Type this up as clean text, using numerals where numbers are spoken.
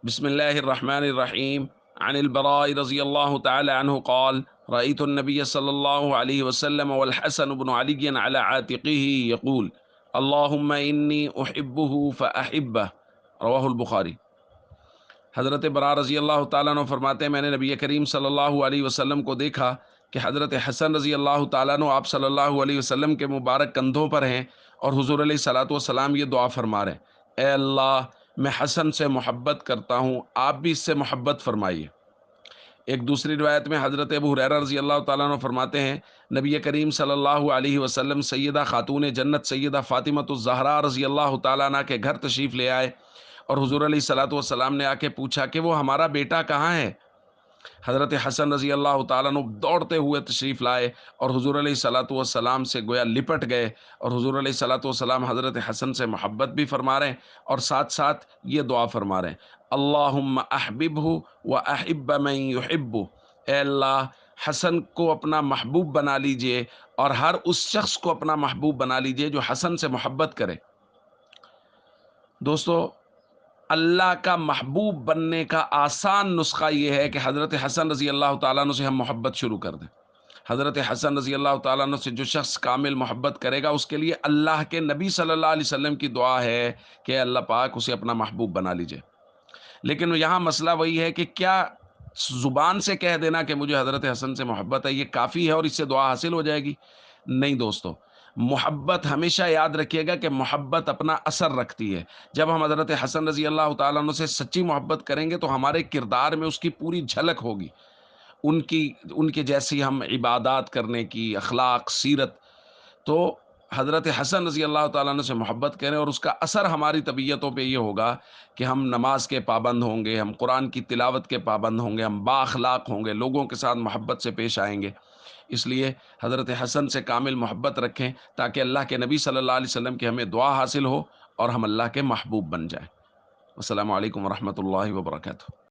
بسم الله الرحمن الرحيم. عن البراء رضي الله تعالى عنه قال: رأيت النبي صلى الله عليه وسلم والحسن بن علي على عاتقه يقول: اللهم إني أحبه فأحبه. رواه البخاری۔ حضرت برا رضی اللہ تعالیٰ عنہ فرماتے ہیں، میں نے نبی کریم صلی اللہ علیہ وسلم کو دیکھا کہ حضرت حسن رضی اللہ تعالیٰ عنہ آپ صلی اللہ علیہ وسلم کے مبارک کندھوں پر ہیں، اور حضور علیہ الصلاۃ والسلام یہ دعا فرما رہے ہیں: اے اللہ، میں حسن سے محبت کرتا ہوں، آپ بھی اس سے محبت فرمائیے۔ ایک دوسری روایت میں حضرت ابو ہریرہ رضی اللہ تعالیٰ عنہ فرماتے ہیں، نبی کریم صلی اللہ علیہ وسلم سیدہ خاتون جنت سیدہ فاطمۃ الزہرا رضی اللہ تعالیٰ عنہ کے گھر تشریف لے آئے، اور حضور علیہ الصلاۃ والسلام نے آ کے پوچھا کہ وہ ہمارا بیٹا کہاں ہے؟ حضرت حسن رضی اللہ تعالیٰ عنہ دوڑتے ہوئے تشریف لائے، اور حضور علیہ الصلاۃ والسلام سے گویا لپٹ گئے، اور حضور علیہ الصلاۃ والسلام حضرت حسن سے محبت بھی فرما رہے ہیں، اور ساتھ ساتھ یہ دعا فرما رہے ہیں: اللہم احببہ واحب من یحبہ۔ اے اللہ، حسن کو اپنا محبوب بنا لیجئے، اور ہر اس شخص کو اپنا محبوب بنا لیجئے جو حسن سے محبت کرے۔ دوستو، اللہ کا محبوب بننے کا آسان نسخہ یہ ہے کہ حضرت حسن رضی اللہ تعالیٰ عنہ سے ہم محبت شروع کر دیں۔ حضرت حسن رضی اللہ تعالیٰ عنہ سے جو شخص کامل محبت کرے گا، اس کے لیے اللہ کے نبی صلی اللہ علیہ وسلم کی دعا ہے کہ اے اللہ پاک اسے اپنا محبوب بنا لیجئے۔ لیکن یہاں مسئلہ وہی ہے کہ کیا زبان سے کہہ دینا کہ مجھے حضرت حسن سے محبت ہے یہ کافی ہے اور اس سے دعا حاصل ہو جائے گی؟ نہیں دوستو، محبت ہمیشہ یاد رکھیے گا کہ محبت اپنا اثر رکھتی ہے۔ جب ہم حضرت حسن رضی اللہ تعالیٰ عنہ سے سچی محبت کریں گے تو ہمارے کردار میں اس کی پوری جھلک ہوگی، ان کے جیسی ہم عبادات کرنے کی، اخلاق، سیرت۔ تو حضرت حسن رضی اللہ تعالیٰ عنہ سے محبت کریں، اور اس کا اثر ہماری طبیعتوں پہ یہ ہوگا کہ ہم نماز کے پابند ہوں گے، ہم قرآن کی تلاوت کے پابند ہوں گے، ہم با اخلاق ہوں گے، لوگوں کے ساتھ محبت سے پیش آئیں گے۔ اس لیے حضرت حسن سے کامل محبت رکھیں تاکہ اللہ کے نبی صلی اللہ علیہ وسلم کی ہمیں دعا حاصل ہو اور ہم اللہ کے محبوب بن جائیں۔ السلام علیکم ورحمۃ اللہ وبرکاتہ۔